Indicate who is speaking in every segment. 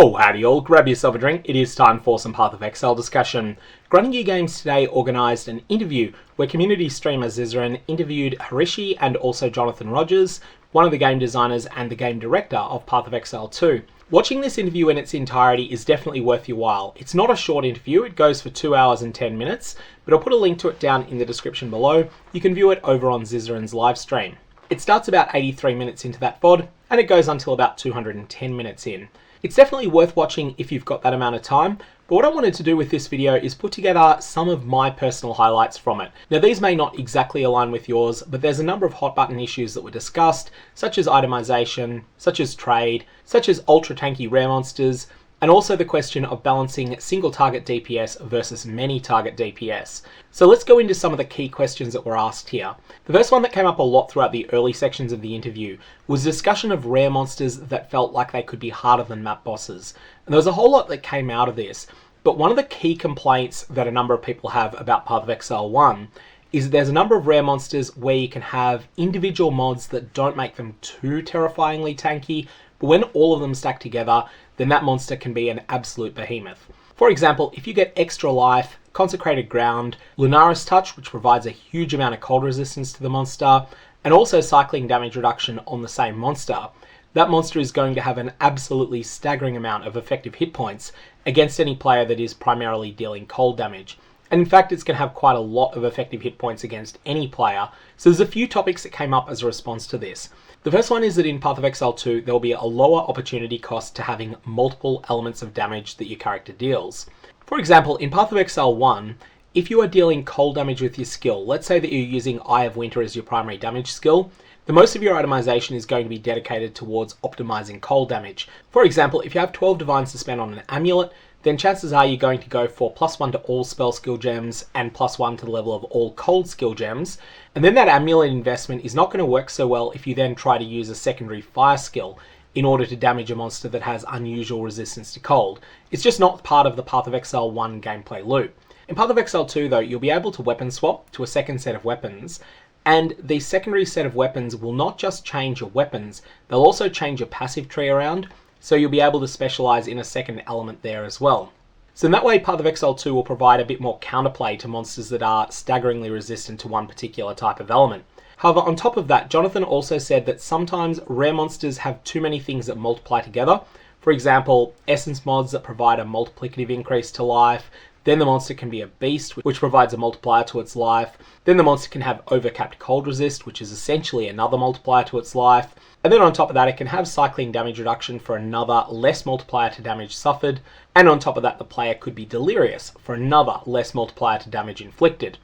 Speaker 1: Oh, howdy all, grab yourself a drink, it is time for some PathOfExile discussion. Grinding Gear Games today organised an interview where community streamer Zizaran interviewed Hrishi and also Johnathon Rogers, one of the game designers and the game director of PathOfExile 2. Watching this interview in its entirety is definitely worth your while. It's not a short interview, it goes for 2 hours and 10 minutes, but I'll put a link to it down in the description below. You can view it over on Zizaran's live stream. It starts about 83 minutes into that VOD, and it goes until about 210 minutes in. It's definitely worth watching if you've got that amount of time, but what I wanted to do with this video is put together some of my personal highlights from it. Now these may not exactly align with yours, but there's a number of hot button issues that were discussed, such as itemization, such as trade, such as ultra tanky rare monsters, and also the question of balancing single target DPS versus many target DPS. So let's go into some of the key questions that were asked here. The first one that came up a lot throughout the early sections of the interview was a discussion of rare monsters that felt like they could be harder than map bosses. And there was a whole lot that came out of this, but one of the key complaints that a number of people have about PathOfExile 1 is that there's a number of rare monsters where you can have individual mods that don't make them too terrifyingly tanky, but when all of them stack together, then that monster can be an absolute behemoth. For example, if you get extra life, consecrated ground, Lunaris touch, which provides a huge amount of cold resistance to the monster, and also cycling damage reduction on the same monster, that monster is going to have an absolutely staggering amount of effective hit points against any player that is primarily dealing cold damage. And in fact, it's going to have quite a lot of effective hit points against any player. So there's a few topics that came up as a response to this. The first one is that in PathOfExile 2, there will be a lower opportunity cost to having multiple elements of damage that your character deals. For example, in PathOfExile 1, if you are dealing cold damage with your skill, let's say that you're using Eye of Winter as your primary damage skill, then most of your itemization is going to be dedicated towards optimizing cold damage. For example, if you have 12 divines to spend on an amulet, then chances are you're going to go for +1 to all spell skill gems and +1 to the level of all cold skill gems. And then that amulet investment is not going to work so well if you then try to use a secondary fire skill in order to damage a monster that has unusual resistance to cold. It's just not part of the PathOfExile 1 gameplay loop. In PathOfExile 2 though, you'll be able to weapon swap to a second set of weapons, and the secondary set of weapons will not just change your weapons, they'll also change your passive tree around, so you'll be able to specialize in a second element there as well. So in that way, PathOfExile 2 will provide a bit more counterplay to monsters that are staggeringly resistant to one particular type of element. However, on top of that, Johnathon also said that sometimes rare monsters have too many things that multiply together. For example, essence mods that provide a multiplicative increase to life. Then the monster can be a beast, which provides a multiplier to its life. Then the monster can have overcapped cold resist, which is essentially another multiplier to its life. And then on top of that, it can have cycling damage reduction for another less multiplier to damage suffered. And on top of that, the player could be delirious for another less multiplier to damage inflicted.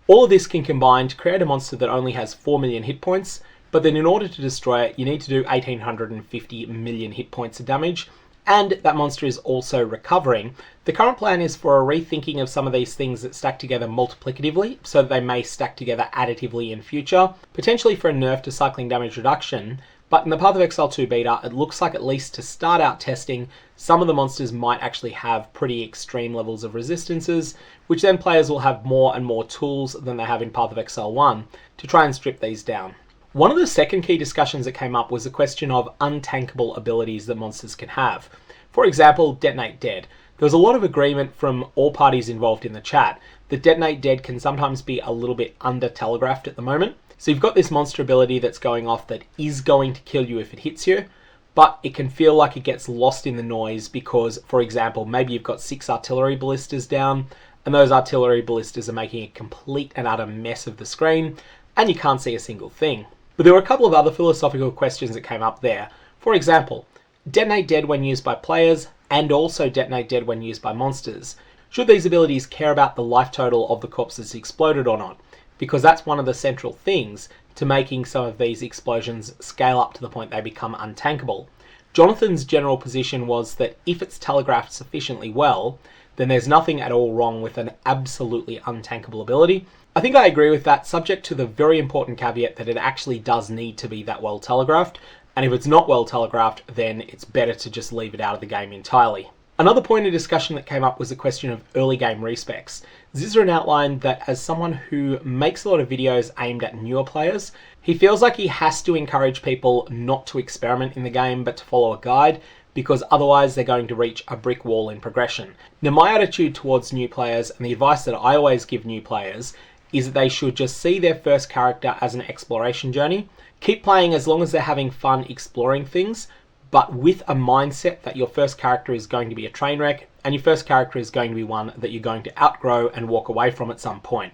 Speaker 1: All of this can combine to create a monster that only has 4 million hit points, but then in order to destroy it, you need to do 1850 million hit points of damage. And that monster is also recovering. The current plan is for a rethinking of some of these things that stack together multiplicatively, so that they may stack together additively in future, potentially for a nerf to cycling damage reduction. But in the PathOfExile 2 beta, it looks like at least to start out testing, some of the monsters might actually have pretty extreme levels of resistances, which then players will have more and more tools than they have in PathOfExile 1 to try and strip these down. One of the second key discussions that came up was the question of untankable abilities that monsters can have. For example, Detonate Dead. There was a lot of agreement from all parties involved in the chat that Detonate Dead can sometimes be a little bit under-telegraphed at the moment. So you've got this monster ability that's going off that is going to kill you if it hits you, but it can feel like it gets lost in the noise because, for example, maybe you've got 6 artillery ballistas down, and those artillery ballistas are making a complete and utter mess of the screen, and you can't see a single thing. But there were a couple of other philosophical questions that came up there. For example, Detonate Dead when used by players, and also Detonate Dead when used by monsters. Should these abilities care about the life total of the corpses exploded or not? Because that's one of the central things to making some of these explosions scale up to the point they become untankable. Johnathon's general position was that if it's telegraphed sufficiently well, then there's nothing at all wrong with an absolutely untankable ability. I think I agree with that, subject to the very important caveat that it actually does need to be that well telegraphed, and if it's not well telegraphed, then it's better to just leave it out of the game entirely. Another point of discussion that came up was the question of early game respecs. Zizaran outlined that as someone who makes a lot of videos aimed at newer players, he feels like he has to encourage people not to experiment in the game but to follow a guide, because otherwise they're going to reach a brick wall in progression. Now, my attitude towards new players, and the advice that I always give new players, is that they should just see their first character as an exploration journey. Keep playing as long as they're having fun exploring things, but with a mindset that your first character is going to be a train wreck, and your first character is going to be one that you're going to outgrow and walk away from at some point.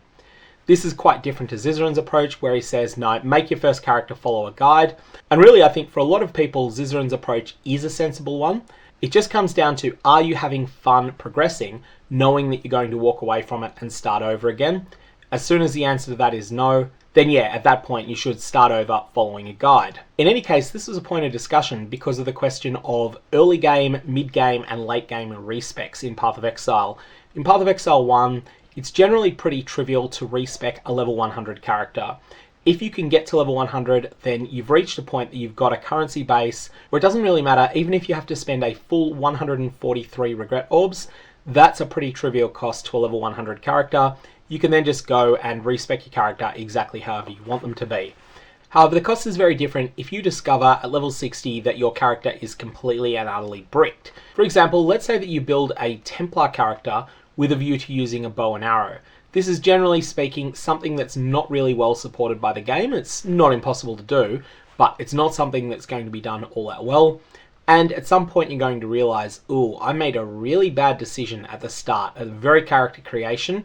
Speaker 1: This is quite different to Zizzarin's approach, where he says, no, make your first character follow a guide. And really, I think for a lot of people, Zizzarin's approach is a sensible one. It just comes down to, are you having fun progressing, knowing that you're going to walk away from it and start over again? As soon as the answer to that is no, then yeah, at that point you should start over following a guide. In any case, this was a point of discussion because of the question of early game, mid game, and late game respecs in PathOfExile. In PathOfExile 1, it's generally pretty trivial to respec a level 100 character. If you can get to level 100, then you've reached a point that you've got a currency base where it doesn't really matter, even if you have to spend a full 143 regret orbs, that's a pretty trivial cost to a level 100 character. You can then just go and respec your character exactly however you want them to be. However, the cost is very different if you discover at level 60 that your character is completely and utterly bricked. For example, let's say that you build a Templar character with a view to using a bow and arrow. This is generally speaking something that's not really well supported by the game. It's not impossible to do, but it's not something that's going to be done all that well. And at some point you're going to realize, ooh, I made a really bad decision at the start, at the very character creation,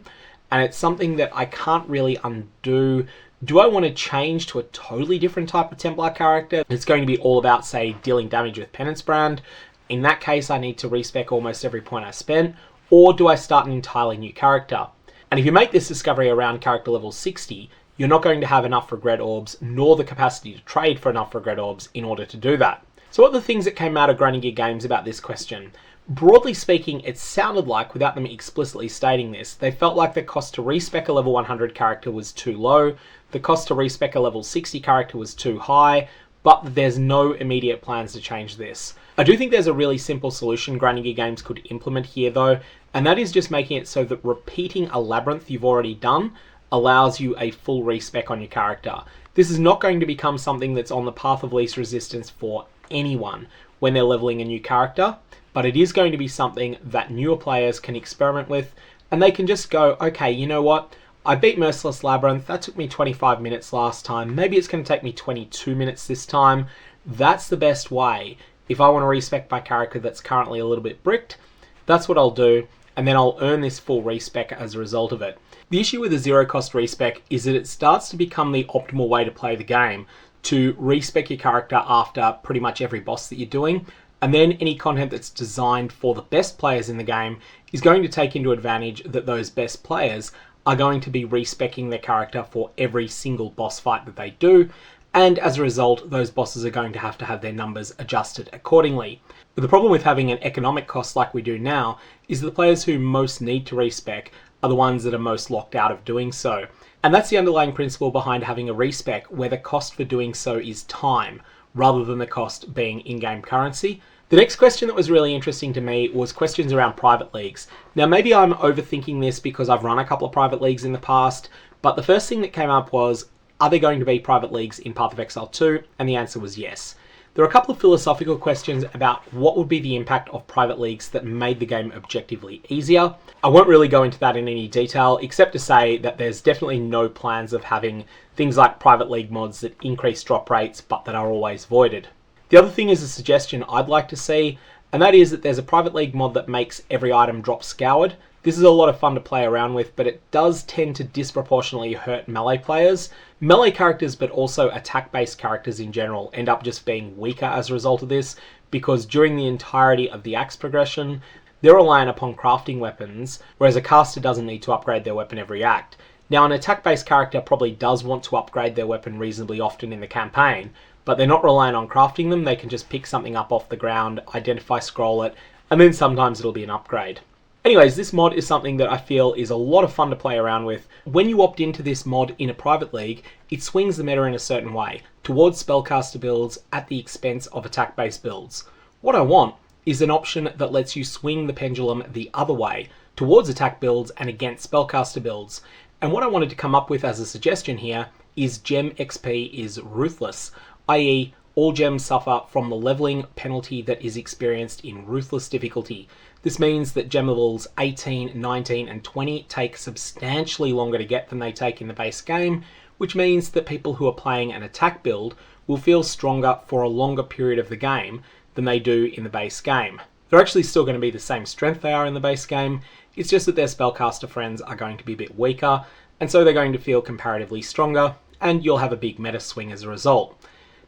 Speaker 1: and it's something that I can't really undo. Do I want to change to a totally different type of Templar character? It's going to be all about, say, dealing damage with Penance Brand. In that case, I need to respec almost every point I spent. Or do I start an entirely new character? And if you make this discovery around character level 60, you're not going to have enough regret orbs, nor the capacity to trade for enough regret orbs in order to do that. So what are the things that came out of Grinding Gear Games about this question? Broadly speaking, it sounded like, without them explicitly stating this, they felt like the cost to respec a level 100 character was too low, the cost to respec a level 60 character was too high, but there's no immediate plans to change this. I do think there's a really simple solution Grinding Gear Games could implement here though, and that is just making it so that repeating a labyrinth you've already done allows you a full respec on your character. This is not going to become something that's on the path of least resistance for anyone when they're leveling a new character, but it is going to be something that newer players can experiment with, and they can just go, okay, you know what? I beat Merciless Labyrinth, that took me 25 minutes last time, maybe it's going to take me 22 minutes this time. That's the best way. If I want to respec my character that's currently a little bit bricked, that's what I'll do, and then I'll earn this full respec as a result of it. The issue with a zero cost respec is that it starts to become the optimal way to play the game, to respec your character after pretty much every boss that you're doing, and then any content that's designed for the best players in the game is going to take into advantage that those best players are going to be respecing their character for every single boss fight that they do, and as a result, those bosses are going to have their numbers adjusted accordingly. But the problem with having an economic cost like we do now is the players who most need to respec are the ones that are most locked out of doing so. And that's the underlying principle behind having a respec, where the cost for doing so is time, rather than the cost being in-game currency. The next question that was really interesting to me was questions around private leagues. Now maybe I'm overthinking this because I've run a couple of private leagues in the past, but the first thing that came up was, are there going to be private leagues in PathOfExile 2? And the answer was yes. There are a couple of philosophical questions about what would be the impact of private leagues that made the game objectively easier. I won't really go into that in any detail, except to say that there's definitely no plans of having things like private league mods that increase drop rates, but that are always voided. The other thing is a suggestion I'd like to see, and that is that there's a private league mod that makes every item drop scoured. This is a lot of fun to play around with, but it does tend to disproportionately hurt melee players. Melee characters, but also attack-based characters in general, end up just being weaker as a result of this, because during the entirety of the axe progression, they're reliant upon crafting weapons, whereas a caster doesn't need to upgrade their weapon every act. Now, an attack-based character probably does want to upgrade their weapon reasonably often in the campaign, but they're not reliant on crafting them. They can just pick something up off the ground, identify, scroll it, and then sometimes it'll be an upgrade. Anyways, this mod is something that I feel is a lot of fun to play around with. When you opt into this mod in a private league, it swings the meta in a certain way, towards spellcaster builds at the expense of attack-based builds. What I want is an option that lets you swing the pendulum the other way, towards attack builds and against spellcaster builds. And what I wanted to come up with as a suggestion here is Gem XP is ruthless, i.e. all gems suffer from the leveling penalty that is experienced in Ruthless difficulty. This means that gem levels 18, 19 and 20 take substantially longer to get than they take in the base game, which means that people who are playing an attack build will feel stronger for a longer period of the game than they do in the base game. They're actually still going to be the same strength they are in the base game, it's just that their spellcaster friends are going to be a bit weaker, and so they're going to feel comparatively stronger, and you'll have a big meta swing as a result.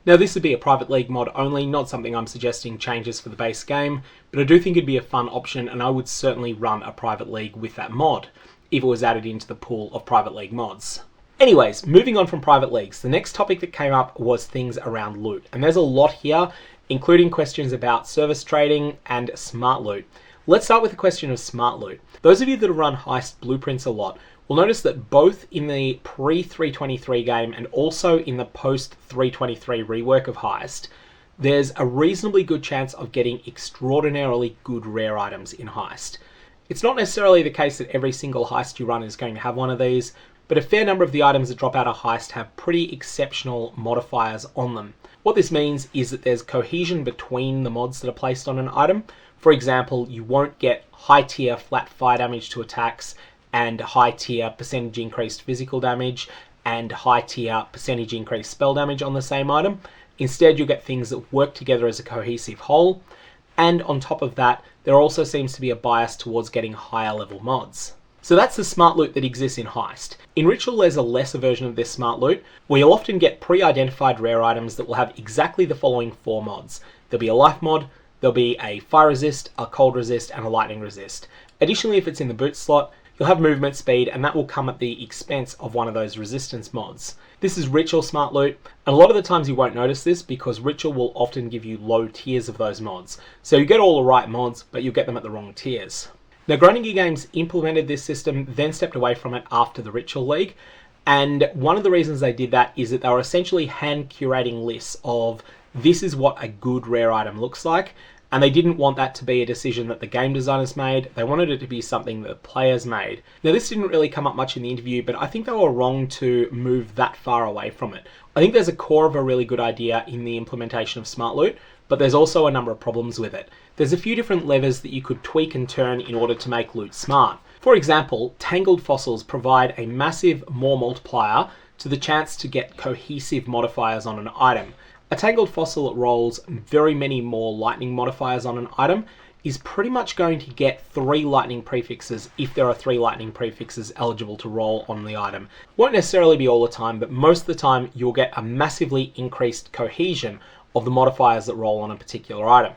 Speaker 1: Now this would be a private league mod only, not something I'm suggesting changes for the base game, but I do think it'd be a fun option and I would certainly run a private league with that mod, if it was added into the pool of private league mods. Anyways, moving on from private leagues, the next topic that came up was things around loot, and there's a lot here, including questions about service trading and smart loot. Let's start with the question of smart loot. Those of you that have run Heist blueprints a lot will notice that both in the pre-323 game and also in the post-323 rework of Heist, there's a reasonably good chance of getting extraordinarily good rare items in Heist. It's not necessarily the case that every single Heist you run is going to have one of these, but a fair number of the items that drop out of Heist have pretty exceptional modifiers on them. What this means is that there's cohesion between the mods that are placed on an item. For example, you won't get high tier flat fire damage to attacks and high tier percentage increased physical damage and high tier percentage increased spell damage on the same item. Instead, you'll get things that work together as a cohesive whole. And on top of that, there also seems to be a bias towards getting higher level mods. So that's the smart loot that exists in Heist. In Ritual, there's a lesser version of this smart loot, where you'll often get pre-identified rare items that will have exactly the following 4 mods. There'll be a life mod, there'll be a fire resist, a cold resist, and a lightning resist. Additionally, if it's in the boot slot, you'll have movement speed, and that will come at the expense of one of those resistance mods. This is Ritual smart loot, and a lot of the times you won't notice this because Ritual will often give you low tiers of those mods. So you get all the right mods, but you'll get them at the wrong tiers. Now, Grinding Gear Games implemented this system, then stepped away from it after the Ritual League, and one of the reasons they did that is that they were essentially hand curating lists of this is what a good rare item looks like, and they didn't want that to be a decision that the game designers made, they wanted it to be something that the players made. Now this didn't really come up much in the interview, but I think they were wrong to move that far away from it. I think there's a core of a really good idea in the implementation of Smart Loot, but there's also a number of problems with it. There's a few different levers that you could tweak and turn in order to make loot smart. For example, Tangled Fossils provide a massive more multiplier to the chance to get cohesive modifiers on an item. A Tangled Fossil that rolls very many more lightning modifiers on an item is pretty much going to get 3 lightning prefixes if there are 3 lightning prefixes eligible to roll on the item. Won't necessarily be all the time, but most of the time you'll get a massively increased cohesion of the modifiers that roll on a particular item.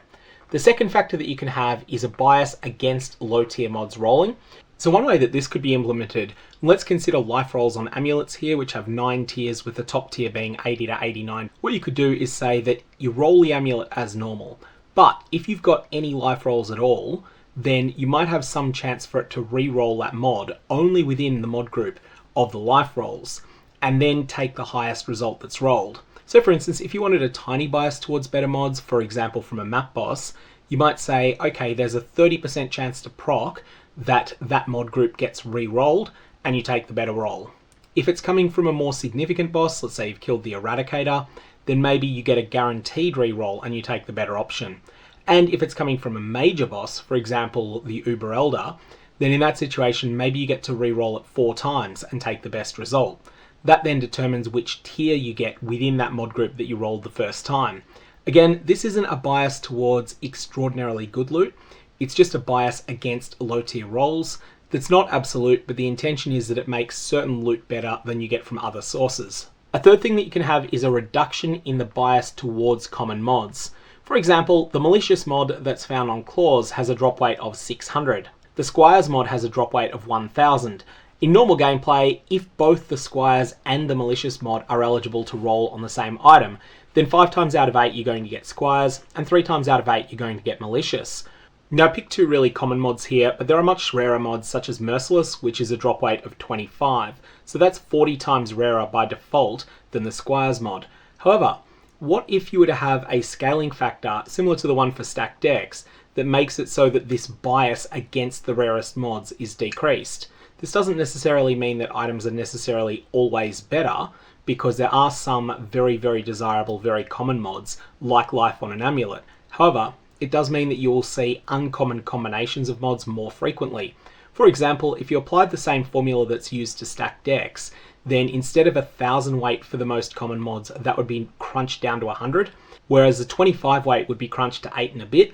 Speaker 1: The second factor that you can have is a bias against low tier mods rolling. So one way that this could be implemented, let's consider life rolls on amulets here, which have 9 tiers with the top tier being 80 to 89. What you could do is say that you roll the amulet as normal, but if you've got any life rolls at all, then you might have some chance for it to re-roll that mod only within the mod group of the life rolls, and then take the highest result that's rolled. So for instance, if you wanted a tiny bias towards better mods, for example from a map boss, you might say, okay, there's a 30% chance to proc that mod group gets re-rolled, and you take the better roll. If it's coming from a more significant boss, let's say you've killed the Eradicator, then maybe you get a guaranteed re-roll and you take the better option. And if it's coming from a major boss, for example the Uber Elder, then in that situation maybe you get to re-roll it 4 times and take the best result. That then determines which tier you get within that mod group that you rolled the first time. Again, this isn't a bias towards extraordinarily good loot, it's just a bias against low tier rolls. That's not absolute, but the intention is that it makes certain loot better than you get from other sources. A third thing that you can have is a reduction in the bias towards common mods. For example, the Malicious mod that's found on Claws has a drop weight of 600. The Squires mod has a drop weight of 1000. In normal gameplay, if both the Squires and the Malicious mod are eligible to roll on the same item, then 5 times out of 8 you're going to get Squires, and 3 times out of 8 you're going to get Malicious. Now I picked 2 really common mods here, but there are much rarer mods such as Merciless, which is a drop weight of 25. So that's 40 times rarer by default than the Squires mod. However, what if you were to have a scaling factor similar to the one for stacked decks that makes it so that this bias against the rarest mods is decreased? This doesn't necessarily mean that items are necessarily always better, because there are some very, very desirable, very common mods, like Life on an Amulet. However, it does mean that you will see uncommon combinations of mods more frequently. For example, if you applied the same formula that's used to stack decks, then instead of 1,000 weight for the most common mods, that would be crunched down to 100, whereas the 25 weight would be crunched to 8 and a bit,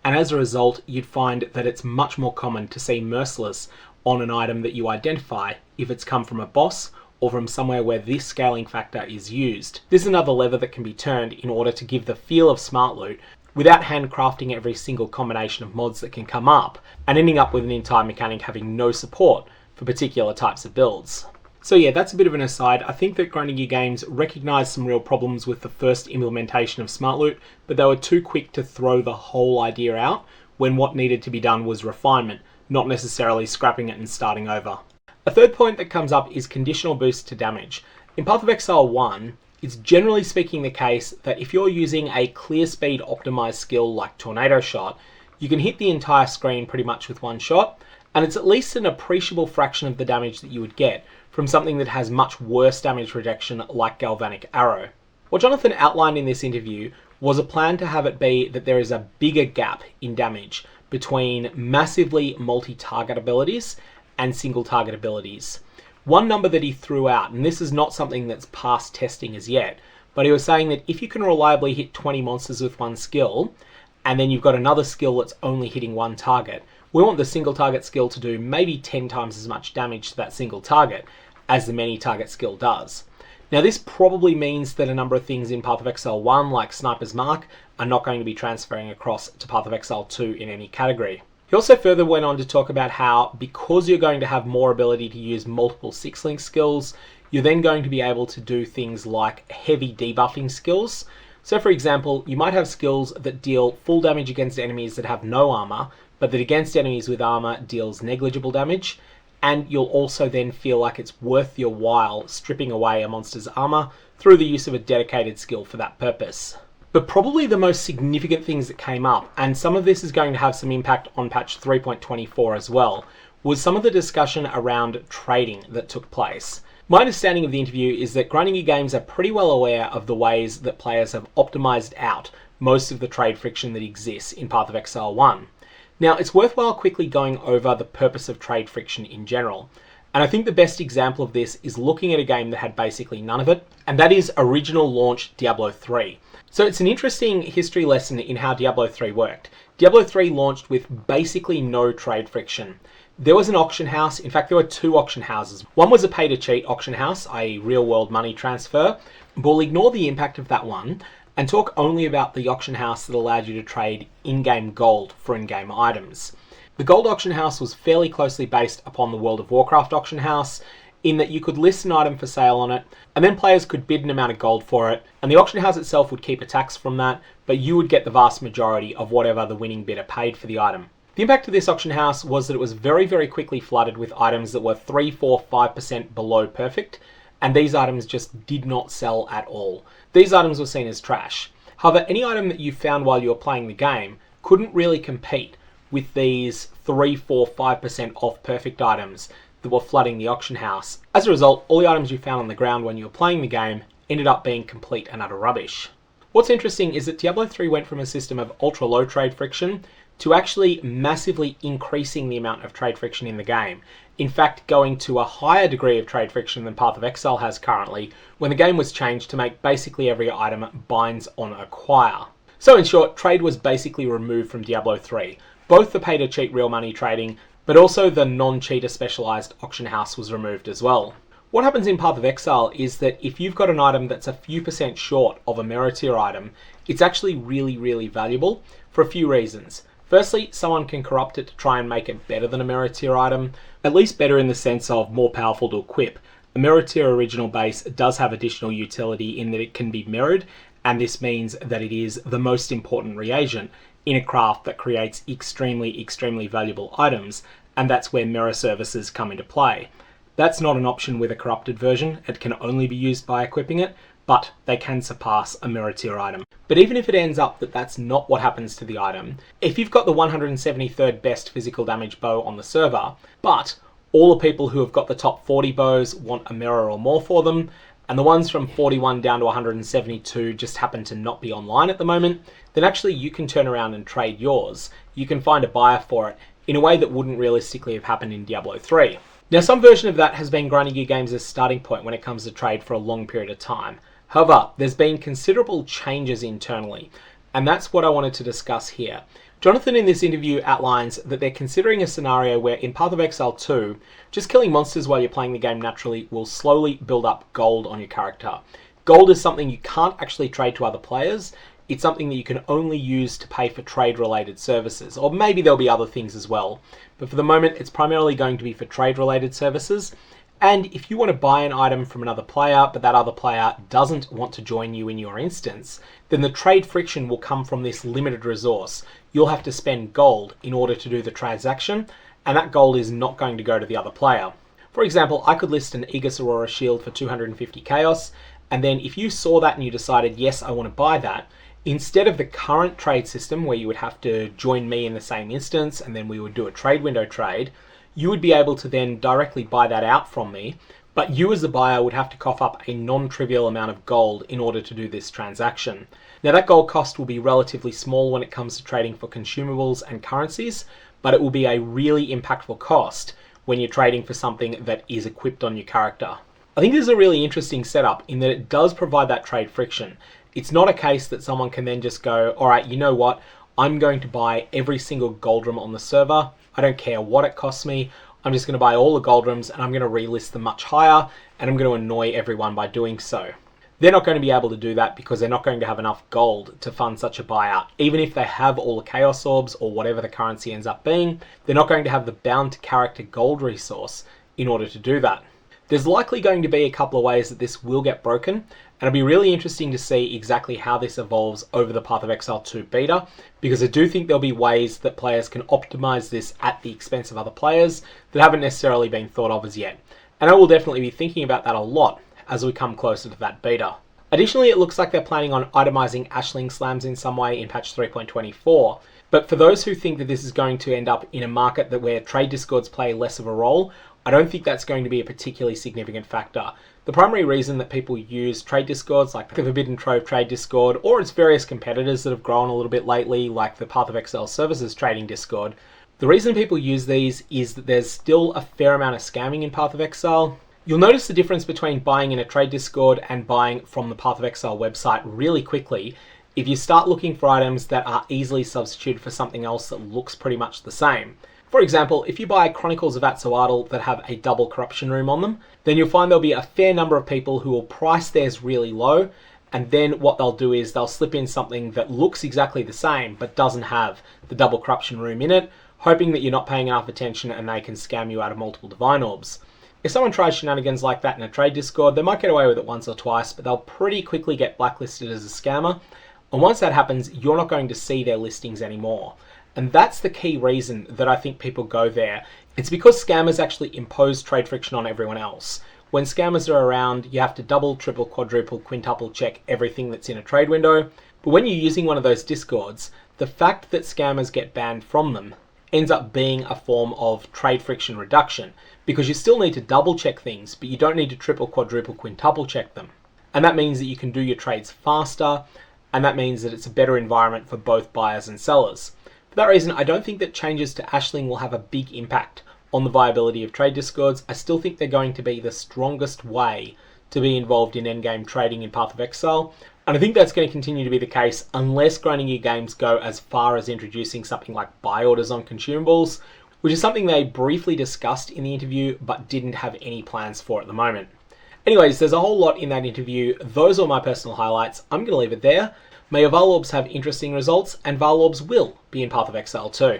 Speaker 1: and as a result, you'd find that it's much more common to see Merciless on an item that you identify if it's come from a boss or from somewhere where this scaling factor is used. This is another lever that can be turned in order to give the feel of smart loot without handcrafting every single combination of mods that can come up and ending up with an entire mechanic having no support for particular types of builds. So yeah, that's a bit of an aside. I think that Grinding Gear Games recognised some real problems with the first implementation of smart loot, but they were too quick to throw the whole idea out when what needed to be done was refinement, not necessarily scrapping it and starting over. A third point that comes up is conditional boost to damage. In PathOfExile 1, it's generally speaking the case that if you're using a clear speed optimized skill like Tornado Shot, you can hit the entire screen pretty much with one shot, and it's at least an appreciable fraction of the damage that you would get from something that has much worse damage rejection like Galvanic Arrow. What Johnathon outlined in this interview was a plan to have it be that there is a bigger gap in damage between massively multi-target abilities and single target abilities. One number that he threw out, and this is not something that's passed testing as yet, but he was saying that if you can reliably hit 20 monsters with one skill, and then you've got another skill that's only hitting one target, we want the single target skill to do maybe 10 times as much damage to that single target as the many target skill does. Now this probably means that a number of things in PathOfExile 1 like Sniper's Mark are not going to be transferring across to PathOfExile 2 in any category. He also further went on to talk about how because you're going to have more ability to use multiple 6-link skills, you're then going to be able to do things like heavy debuffing skills. So for example, you might have skills that deal full damage against enemies that have no armor, but that against enemies with armor deals negligible damage, and you'll also then feel like it's worth your while stripping away a monster's armor through the use of a dedicated skill for that purpose. But probably the most significant things that came up, and some of this is going to have some impact on patch 3.24 as well, was some of the discussion around trading that took place. My understanding of the interview is that Grinding Gear Games are pretty well aware of the ways that players have optimized out most of the trade friction that exists in PathOfExile 1. Now, it's worthwhile quickly going over the purpose of trade friction in general. And I think the best example of this is looking at a game that had basically none of it, and that is original launch Diablo 3. So it's an interesting history lesson in how Diablo 3 worked. Diablo 3 launched with basically no trade friction. There was an auction house, in fact there were two auction houses. One was a pay to cheat auction house, i.e. real world money transfer, but we'll ignore the impact of that one and talk only about the auction house that allowed you to trade in-game gold for in-game items. The gold auction house was fairly closely based upon the World of Warcraft auction house, in that you could list an item for sale on it, and then players could bid an amount of gold for it, and the auction house itself would keep a tax from that, but you would get the vast majority of whatever the winning bidder paid for the item. The impact of this auction house was that it was very, very quickly flooded with items that were 3, 4, 5% below perfect, and these items just did not sell at all. These items were seen as trash. However, any item that you found while you were playing the game couldn't really compete with these 3, 4, 5% off perfect items that were flooding the auction house. As a result, all the items you found on the ground when you were playing the game ended up being complete and utter rubbish. What's interesting is that Diablo 3 went from a system of ultra low trade friction to actually massively increasing the amount of trade friction in the game. In fact, going to a higher degree of trade friction than PathOfExile has currently, when the game was changed to make basically every item binds on acquire. So in short, trade was basically removed from Diablo 3. Both the pay to cheat real money trading, but also the non-cheater specialized auction house was removed as well. What happens in PathOfExile is that if you've got an item that's a few percent short of a mirror tier item, it's actually really, really valuable for a few reasons. Firstly, someone can corrupt it to try and make it better than a mirror tier item, at least better in the sense of more powerful to equip. A mirror tier original base does have additional utility in that it can be mirrored, and this means that it is the most important reagent in a craft that creates extremely, extremely valuable items, and that's where mirror services come into play. That's not an option with a corrupted version. It can only be used by equipping it, but they can surpass a mirror tier item. But even if it ends up that that's not what happens to the item, if you've got the 173rd best physical damage bow on the server, but all the people who have got the top 40 bows want a mirror or more for them, and the ones from 41 down to 172 just happen to not be online at the moment, then actually you can turn around and trade yours. You can find a buyer for it in a way that wouldn't realistically have happened in Diablo 3. Now, some version of that has been Grinding Gear Games' starting point when it comes to trade for a long period of time. However, there's been considerable changes internally, and that's what I wanted to discuss here. Johnathon in this interview outlines that they're considering a scenario where in PathOfExile 2, just killing monsters while you're playing the game naturally will slowly build up gold on your character. Gold is something you can't actually trade to other players. It's something that you can only use to pay for trade-related services, or maybe there'll be other things as well. But for the moment, it's primarily going to be for trade-related services. And if you want to buy an item from another player, but that other player doesn't want to join you in your instance, then the trade friction will come from this limited resource. You'll have to spend gold in order to do the transaction, and that gold is not going to go to the other player. For example, I could list an Aegis Aurora shield for 250 chaos, and then if you saw that and you decided, yes, I want to buy that, instead of the current trade system where you would have to join me in the same instance and then we would do a trade window trade, you would be able to then directly buy that out from me, but you as a buyer would have to cough up a non-trivial amount of gold in order to do this transaction. Now that gold cost will be relatively small when it comes to trading for consumables and currencies, but it will be a really impactful cost when you're trading for something that is equipped on your character. I think this is a really interesting setup in that it does provide that trade friction. It's not a case that someone can then just go, all right, you know what? I'm going to buy every single gold room on the server. I don't care what it costs me. I'm just going to buy all the gold rooms and I'm going to relist them much higher and I'm going to annoy everyone by doing so. They're not going to be able to do that because they're not going to have enough gold to fund such a buyout. Even if they have all the Chaos Orbs or whatever the currency ends up being, they're not going to have the bound to character gold resource in order to do that. There's likely going to be a couple of ways that this will get broken, and it'll be really interesting to see exactly how this evolves over the PathOfExile 2 beta, because I do think there'll be ways that players can optimize this at the expense of other players that haven't necessarily been thought of as yet. And I will definitely be thinking about that a lot as we come closer to that beta. Additionally, it looks like they're planning on itemizing Ashling slams in some way in patch 3.24. But for those who think that this is going to end up in a market where trade discords play less of a role, I don't think that's going to be a particularly significant factor. The primary reason that people use trade discords, like the Forbidden Trove trade discord, or its various competitors that have grown a little bit lately, like the PathOfExile services trading discord, the reason people use these is that there's still a fair amount of scamming in PathOfExile. You'll notice the difference between buying in a trade discord and buying from the PathOfExile website really quickly if you start looking for items that are easily substituted for something else that looks pretty much the same. For example, if you buy Chronicles of Atzoatl that have a double corruption room on them, then you'll find there'll be a fair number of people who will price theirs really low, and then what they'll do is they'll slip in something that looks exactly the same but doesn't have the double corruption room in it, hoping that you're not paying enough attention and they can scam you out of multiple Divine Orbs. If someone tries shenanigans like that in a trade discord, they might get away with it once or twice, but they'll pretty quickly get blacklisted as a scammer, and once that happens, you're not going to see their listings anymore. And that's the key reason that I think people go there. It's because scammers actually impose trade friction on everyone else. When scammers are around, you have to double, triple, quadruple, quintuple check everything that's in a trade window. But when you're using one of those discords, the fact that scammers get banned from them ends up being a form of trade friction reduction, because you still need to double check things, but you don't need to triple, quadruple, quintuple check them. And that means that you can do your trades faster, and that means that it's a better environment for both buyers and sellers. For that reason, I don't think that changes to Ashling will have a big impact on the viability of trade discords. I still think they're going to be the strongest way to be involved in endgame trading in PathOfExile, and I think that's going to continue to be the case unless Grinding Gear Games go as far as introducing something like buy orders on consumables, which is something they briefly discussed in the interview but didn't have any plans for at the moment. Anyways, there's a whole lot in that interview. Those are my personal highlights. I'm going to leave it there. May your Valuorbs have interesting results, and Valuorbs will be in PathOfExile too.